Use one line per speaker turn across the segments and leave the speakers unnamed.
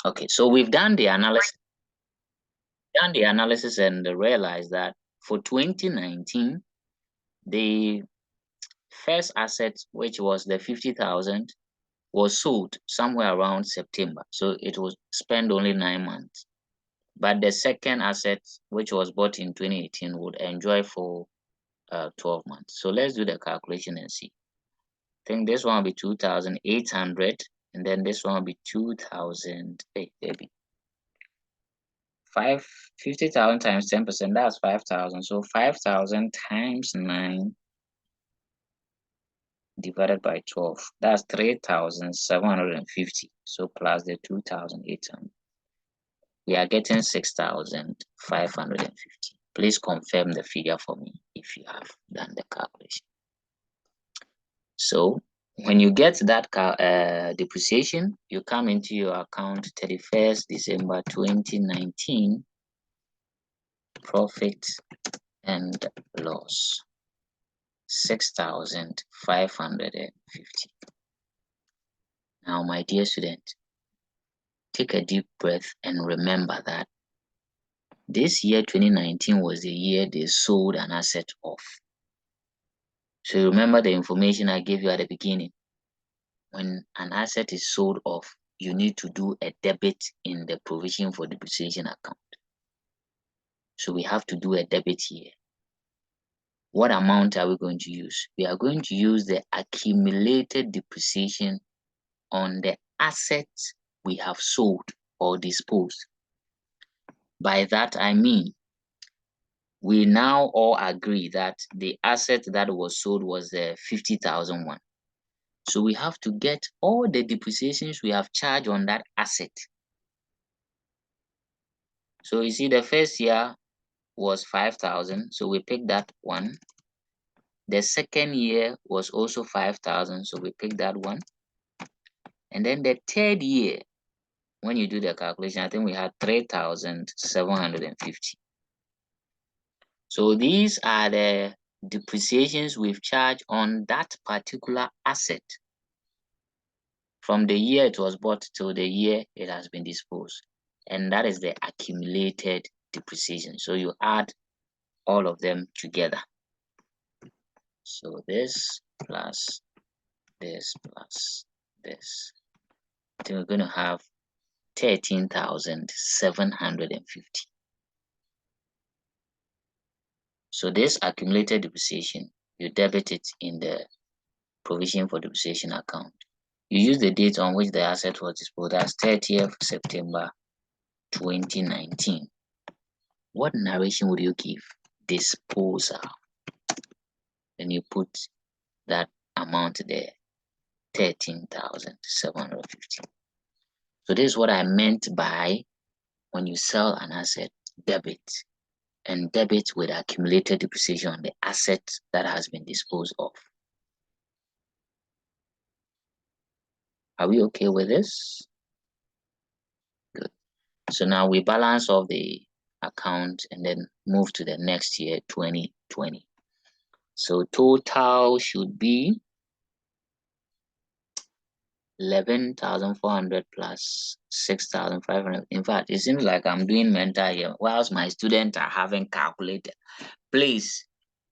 Okay, so we've done the analysis. And realized that for 2019, the first asset, which was the 50,000, was sold somewhere around September. So it was spent only 9 months. But the second asset, which was bought in 2018, would enjoy for 12 months. So let's do the calculation and see. I think this one will be 2,800, and then this one will be 2,000. Hey, baby. 50,000 times 10%, that's 5,000. So 5,000 times 9 divided by 12, that's 3,750. So plus the 2,800, we are getting 6,550. Please confirm the figure for me if you have done the calculation. So when you get that depreciation, you come into your account 31st December 2019, profit and loss, 6,550. Now, my dear student, take a deep breath and remember that this year 2019 was the year they sold an asset off. So you remember the information I gave you at the beginning. When an asset is sold off, you need to do a debit in the provision for depreciation account. So we have to do a debit here. What amount are we going to use? We are going to use the accumulated depreciation on the assets we have sold or disposed. By that, I mean, we now all agree that the asset that was sold was the 50,000 one. So we have to get all the depreciations we have charged on that asset. So you see, the first year was 5,000. So we pick that one. The second year was also 5,000. So we pick that one. And then the third year, when you do the calculation, I think we had 3,750. So these are the depreciations we've charged on that particular asset from the year it was bought till the year it has been disposed. And that is the accumulated depreciation. So you add all of them together. So this plus this plus this. Then we're going to have 13,750. So this accumulated depreciation, you debit it in the provision for depreciation account. You use the date on which the asset was disposed as 30th September 2019. What narration would you give? Disposal. Then you put that amount there, 13,750. So this is what I meant by when you sell an asset, debit, and debit with accumulated depreciation on the asset that has been disposed of. Are we okay with this? Good. So now we balance off the account and then move to the next year, 2020. So total should be 11,400 plus 6,500. In fact, it seems like I'm doing mental here whilst my students are having calculated. Please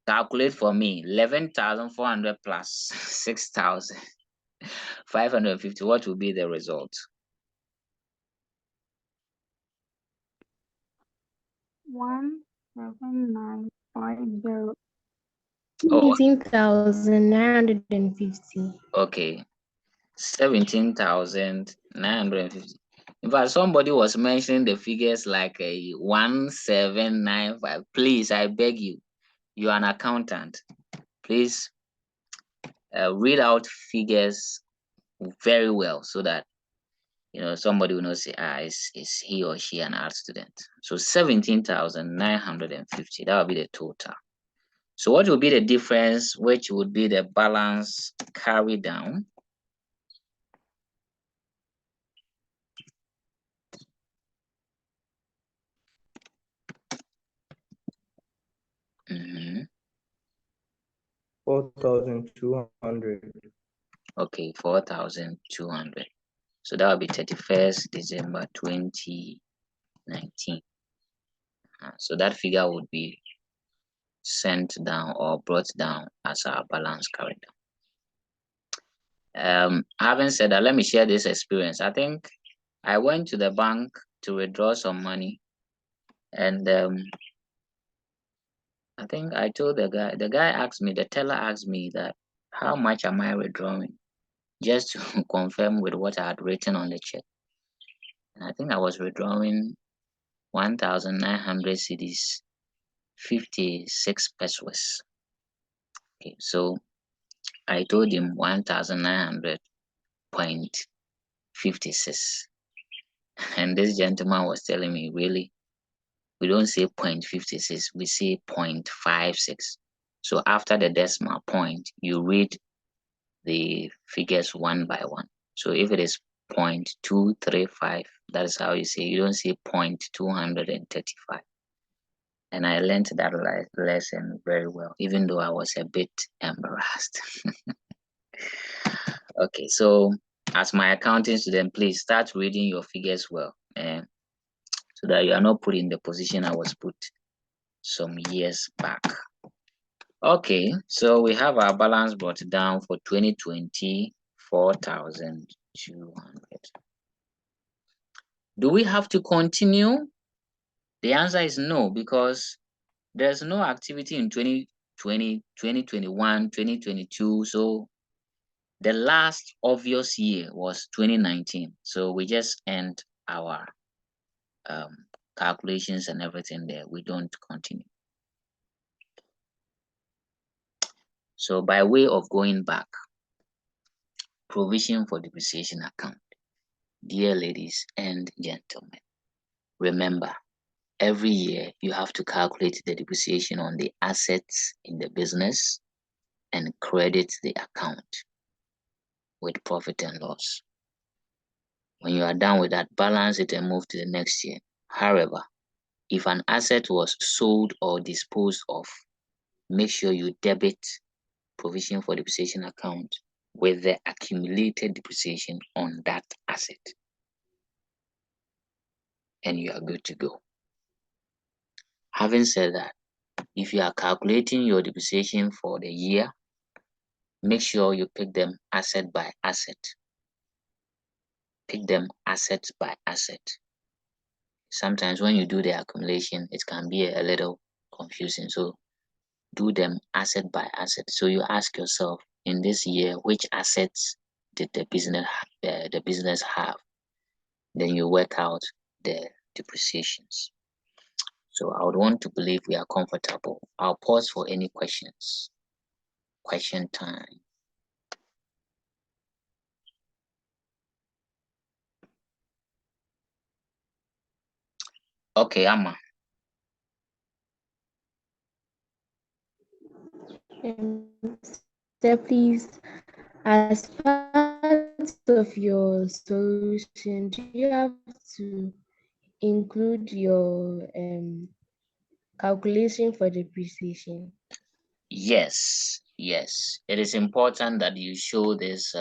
calculate for me 11,400 plus 6,550. What will be the result?
17950. 17,950.
Okay, 17,950. In fact, somebody was mentioning the figures like a 1795. Please, I beg you, you are an accountant. Please read out figures very well so that somebody will not say, is he or she an art student? So 17,950, that will be the total. So what will be the difference, which would be the balance carried down? Mm-hmm.
4,200.
Okay, 4,200. So that will be 31st December 2019. So that figure would be sent down or brought down as our balance character. Having said that, let me share this experience. I think I went to the bank to withdraw some money, and I think I told the guy asked me, the teller asked me that, how much am I withdrawing? Just to confirm with what I had written on the check. And I think I was withdrawing 1,900 cedis, 56 pesos. Okay, so I told him 1,900.56. And this gentleman was telling me, really, we don't say 0.56, we say 0.56. So after the decimal point, you read the figures one by one. So if it is 0.235, that is how you say, you don't say 0.235. And I learned that lesson very well, even though I was a bit embarrassed. Okay, so as my accounting student, please start reading your figures well, so that you are not put in the position I was put some years back. Okay, so we have our balance brought down for 2020, 4,200. Do we have to continue? The answer is no, because there's no activity in 2020, 2021, 2022. So the last obvious year was 2019. So we just end our calculations and everything there. We don't continue. So by way of going back, provision for depreciation account. Dear ladies and gentlemen, remember, every year you have to calculate the depreciation on the assets in the business and credit the account with profit and loss. When you are done with that, balance it and move to the next year. However, if an asset was sold or disposed of, make sure you debit provision for depreciation account with the accumulated depreciation on that asset. And you are good to go. Having said that, if you are calculating your depreciation for the year, make sure you pick them asset by asset. Pick them asset by asset. Sometimes when you do the accumulation, it can be a little confusing. So do them asset by asset. So you ask yourself, in this year, which assets did the business have? Then you work out the depreciations. So I would want to believe we are comfortable. I'll pause for any questions. Question time. Okay, Amma.
So please, as part of your solution, do you have to include your calculation for depreciation?
Yes, it is important that you show this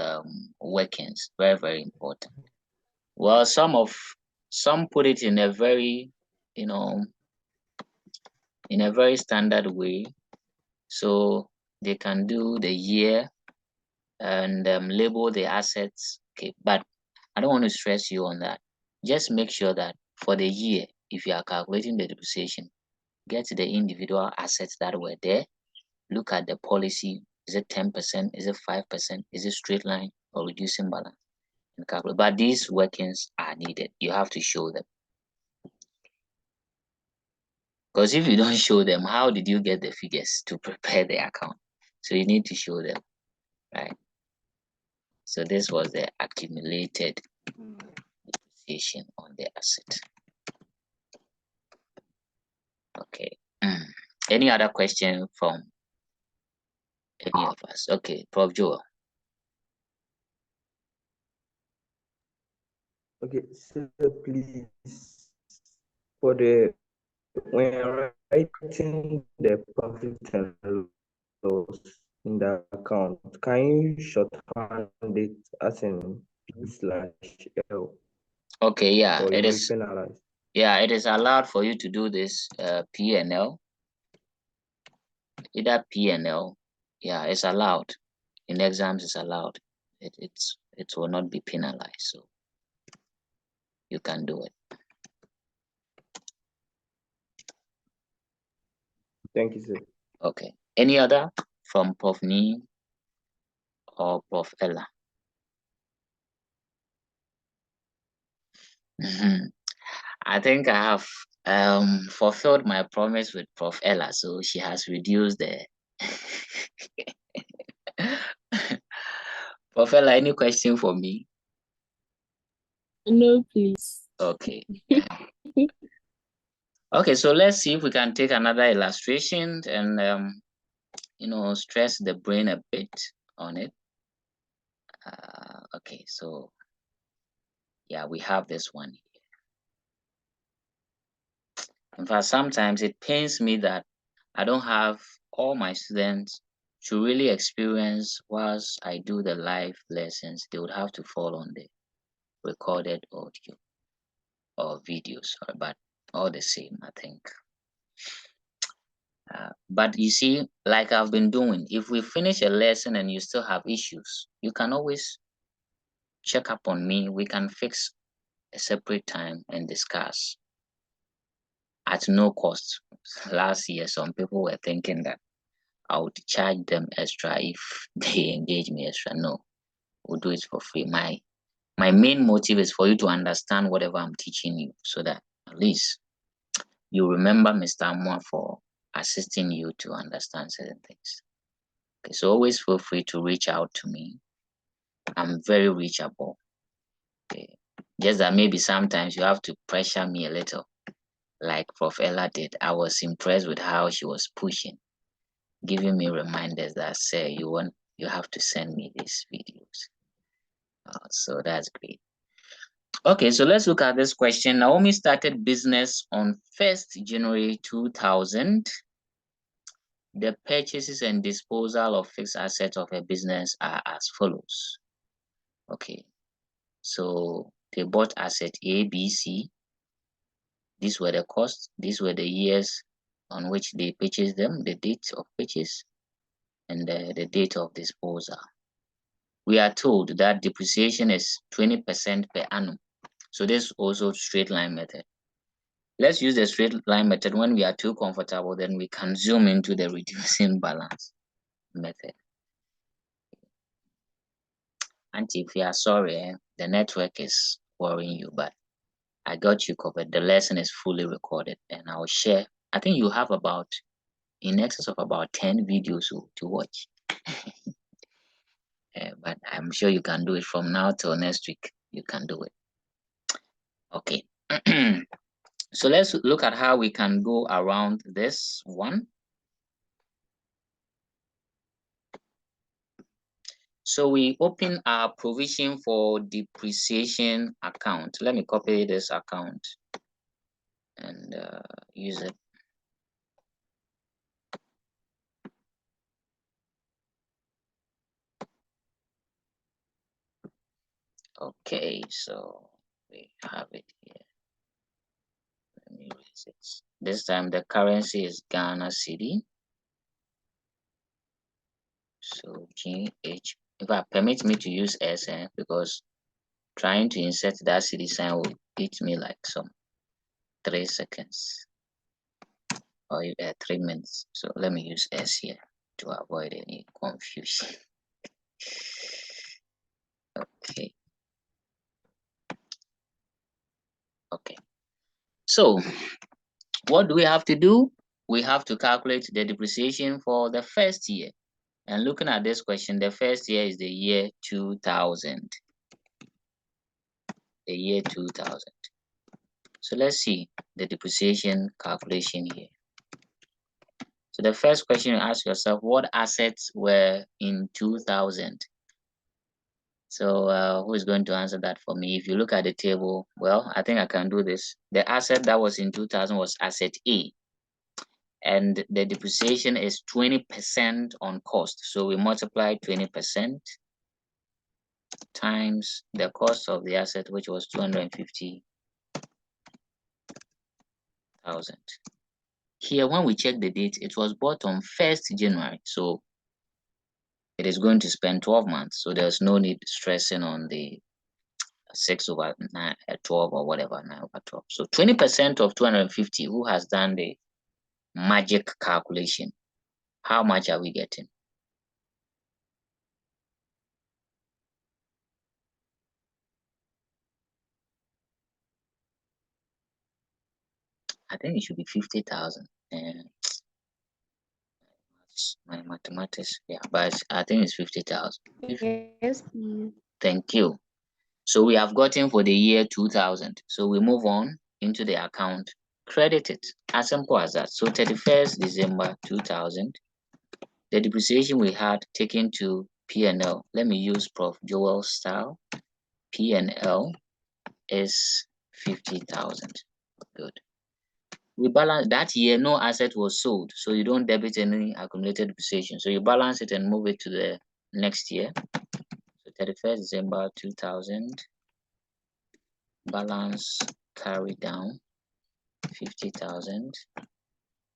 workings. Very, very important. Well, some put it in a very, in a very standard way, so they can do the year and label the assets. Okay, but I don't want to stress you on that. Just make sure that for the year, if you are calculating the depreciation, get the individual assets that were there. Look at the policy. Is it 10%? Is it 5%? Is it straight line or reducing balance? And calculate. But these workings are needed. You have to show them. Because if you don't show them, how did you get the figures to prepare the account? So you need to show them, right? So this was the accumulated depreciation on the asset. Okay. Any other question from any of us? Okay, Prof. Joel.
Okay, so please, for the when writing the profit and loss in the account, can you shorthand it as in P/L,
Okay, yeah,
or
it
you'll be
is.
penalized.
Yeah, it is allowed for you to do this P and L, either P and L. Yeah, it's allowed. In exams, it's allowed. It will not be penalized, so you can do it.
Thank you, sir.
Okay. Any other from Prof. Nee or Prof. Ella? I think I have fulfilled my promise with Prof. Ella, so she has reduced the. Prof. Ella, any question for me?
No, please.
Okay. Okay, so let's see if we can take another illustration and stress the brain a bit on it. Okay, so yeah, we have this one here. In fact, sometimes it pains me that I don't have all my students to really experience whilst I do the live lessons. They would have to fall on the recorded audio or videos, but all the same, I think. But you see, like I've been doing, if we finish a lesson and you still have issues, you can always check up on me. We can fix a separate time and discuss at no cost. Last year, some people were thinking that I would charge them extra if they engage me extra. No, we'll do it for free. My main motive is for you to understand whatever I'm teaching you, so that at least you remember Mr. Moore for assisting you to understand certain things. Okay, so always feel free to reach out to me. I'm very reachable. Okay. Just that maybe sometimes you have to pressure me a little, like Prof. Ella did. I was impressed with how she was pushing, giving me reminders that say you have to send me these videos. So that's great. Okay, so let's look at this question. Naomi started business on 1st January 2000. The purchases and disposal of fixed assets of a business are as follows. Okay, so they bought asset A, B, C. These were the costs. These were the years on which they purchased them, the date of purchase, and the date of disposal. We are told that depreciation is 20% per annum. So this is also straight line method. Let's use the straight line method. When we are too comfortable, then we can zoom into the reducing balance method. And if you are sorry, the network is worrying you, but I got you covered. The lesson is fully recorded and I'll share. I think you have about in excess of about 10 videos to watch. But I'm sure you can do it from now till next week. You can do it. Okay. So let's look at how we can go around this one. So we open our provision for depreciation account. Let me copy this account and use it. Okay, so we have it here. Let me erase it. This time the currency is Ghana cedi. So GH. If I permit me to use SN, because trying to insert that cedi sign will eat me like some 3 seconds or 3 minutes. So let me use S here to avoid any confusion. Okay. Okay. So what do we have to do? We have to calculate the depreciation for the first year. And looking at this question, the first year is the year 2000. The year 2000. So let's see the depreciation calculation here. So the first question you ask yourself, what assets were in 2000? So who is going to answer that for me? If you look at the table, well, I think I can do this. The asset that was in 2000 was asset A. And the depreciation is 20% on cost. So we multiply 20%. times the cost of the asset, which was 250,000. Here, when we check the date, it was bought on 1st January. So it is going to spend 12 months. So there's no need stressing on the 6/9, 12 or whatever, 9/12. So 20% of 250, who has done the magic calculation? How much are we getting? I think it should be 50,000. And my mathematics, yeah, but I think it's 50,000.
Yes, please.
Thank you. So we have gotten for the year 2000. So we move on into the account, credit it, as simple as that. So 31st December 2000, the depreciation we had taken to P&L. Let me use Prof. Joel's style. P&L is 50,000. Good. We balance that year, no asset was sold, so you don't debit any accumulated depreciation. So you balance it and move it to the next year. So 31st December 2000, balance carry down 50,000.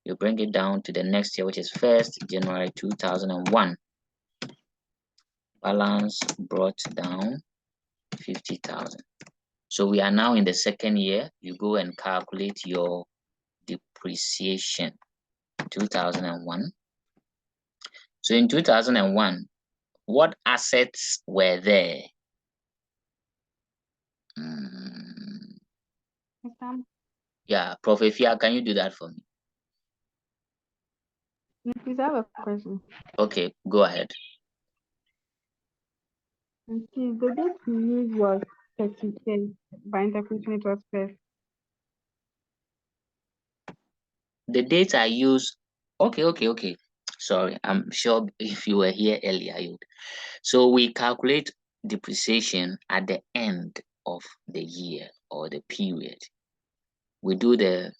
You bring it down to the next year, which is 1st January 2001. Balance brought down 50,000. So we are now in the second year. You go and calculate your depreciation. 2001. So in 2001, what assets were there? Yeah, Prof. Efia, can you do that for me?
Please, I have a question.
Okay, go ahead.
Okay, the date we used was 31st. By interpretation, it was first.
The dates I use. Okay. Sorry, I'm sure if you were here earlier, you would. So we calculate depreciation at the end of the year or the period. We do the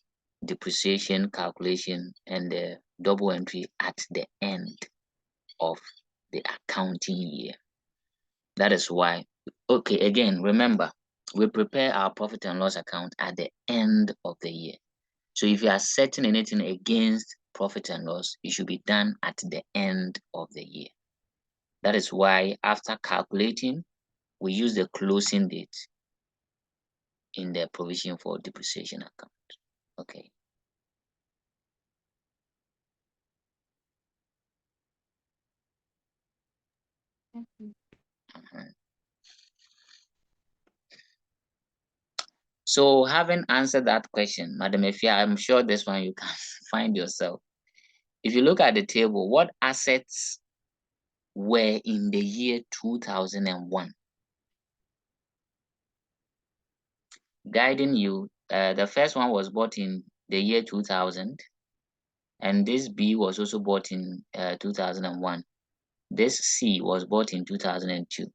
depreciation calculation and the double entry at the end of the accounting year. That is why, okay, again, remember, we prepare our profit and loss account at the end of the year. So if you are setting anything against profit and loss, it should be done at the end of the year. That is why after calculating, we use the closing date in the provision for depreciation account. Okay. So having answered that question, Madam Efia, I'm sure this one you can find yourself. If you look at the table, what assets were in the year 2001? Guiding you, the first one was bought in the year 2000, and this B was also bought in 2001. This C was bought in 2002.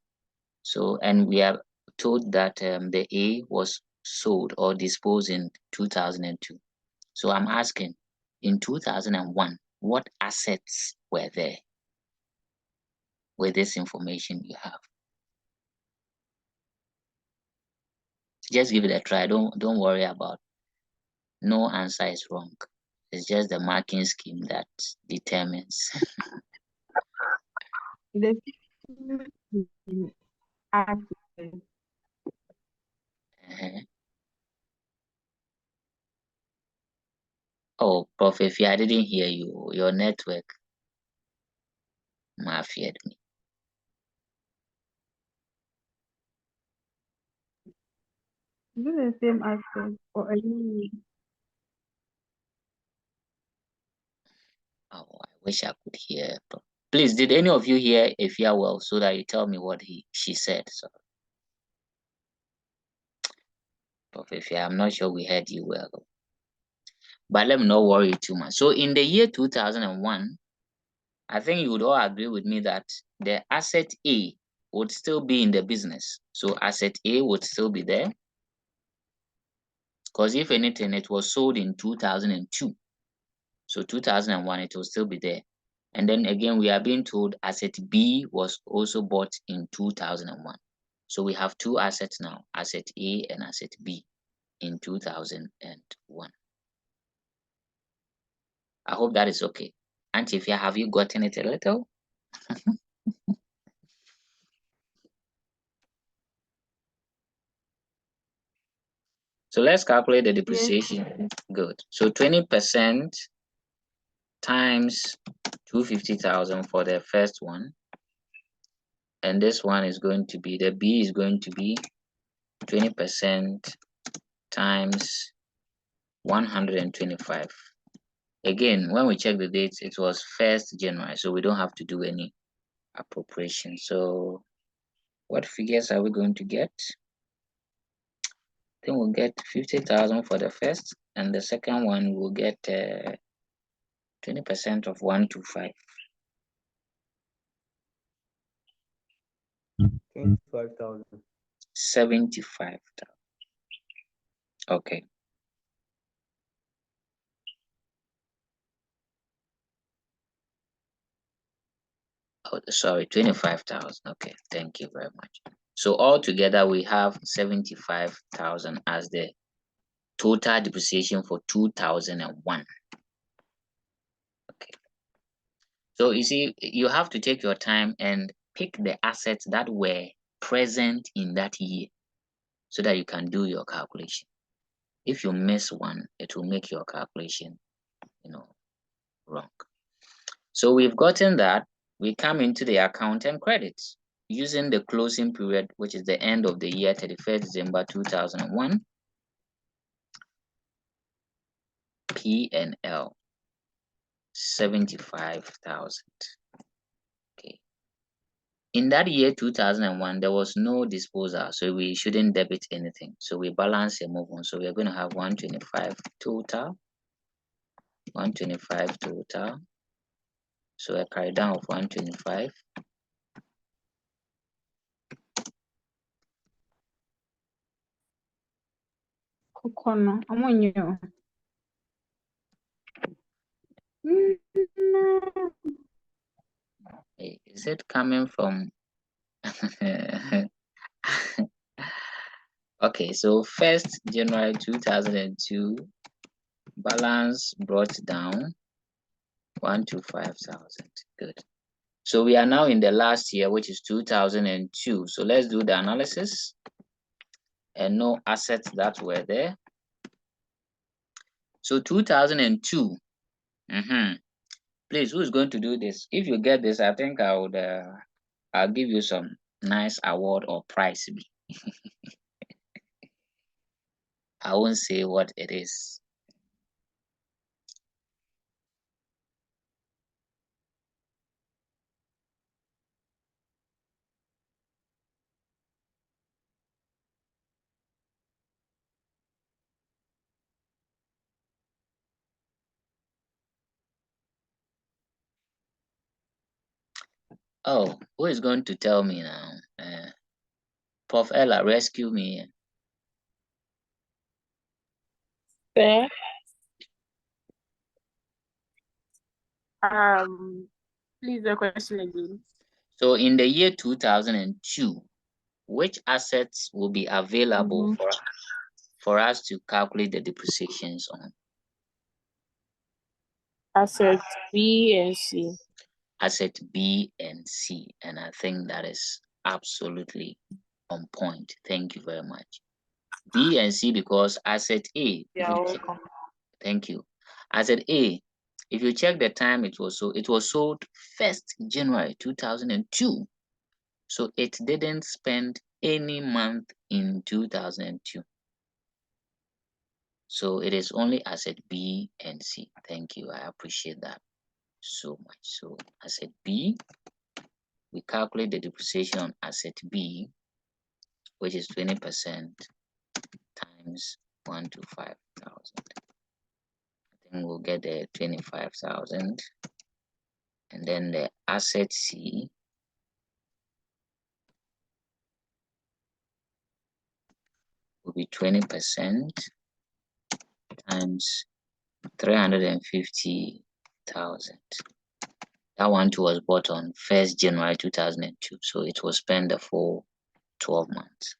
So, and we are told that the A was sold or disposed in 2002. So I'm asking, in 2001, what assets were there with this information you have? Just give it a try. Don't worry about. No answer is wrong. It's just the marking scheme that determines.
The asset.
Oh, Prof. Ify, I didn't hear you. Your network mafiaed me.
Is it the same asset or a new?
Oh, I wish I could hear. Please, did any of you hear Ifya well so that you tell me what she said? So, Prof. Ifya, I'm not sure we heard you well. But let me not worry too much. So in the year 2001, I think you would all agree with me that the asset A would still be in the business. So asset A would still be there. Because if anything, it was sold in 2002. So 2001, it will still be there. And then again, we are being told asset B was also bought in 2001. So we have two assets now, asset A and asset B in 2001. I hope that is okay. Auntie Ifya, have you gotten it a little? So let's calculate the depreciation.
Yes.
Good. So 20% times 250,000 for the first one. And this one is going to be, the B is going to be 20% times 125. Again, when we check the dates, it was 1st January, so we don't have to do any appropriation. So what figures are we going to get? Then we'll get 50,000 for the first, and the second one will get 20% of 125.
25,000.
75,000. Okay. Oh, sorry, 25,000. Okay, thank you very much. So altogether, we have 75,000 as the total depreciation for 2001. Okay. So you see, you have to take your time and pick the assets that were present in that year so that you can do your calculation. If you miss one, it will make your calculation, wrong. So we've gotten that. We come into the account and credits using the closing period, which is the end of the year, 31st December 2001. P&L 75,000. Okay. In that year 2001, there was no disposal, so we shouldn't debit anything. So we balance and move on. So we're going to have 125 total. 125 total. So a carry down of 125.
Kokono. Amonyo.
Is it coming from? Okay, so 1st January 2002, balance brought down 125,000. Good. So we are now in the last year, which is 2002. So let's do the analysis and no assets that were there. So 2002. Please, who's going to do this? If you get this, I think I would. I'll give you some nice award or prize. I won't say what it is. Oh, who is going to tell me now? Prof. Ella, rescue me.
Sir, please the question again.
So in the year 2002, which assets will be available for us to calculate the depreciations on?
Asset B and C.
Asset B and C, and I think that is absolutely on point. Thank you very much. B and C, because asset A,
Welcome.
thank you. Asset A, if you check the time, it was sold 1st January 2002. So it didn't spend any month in 2002. So it is only asset B and C. Thank you. I appreciate that so much. So asset B, we calculate the depreciation on asset B, which is 20% times 125,000. I think we'll get the 25,000. And then the asset C will be 20% times 350,000. That one too was bought on 1st January 2002, so it will spend the full 12 months.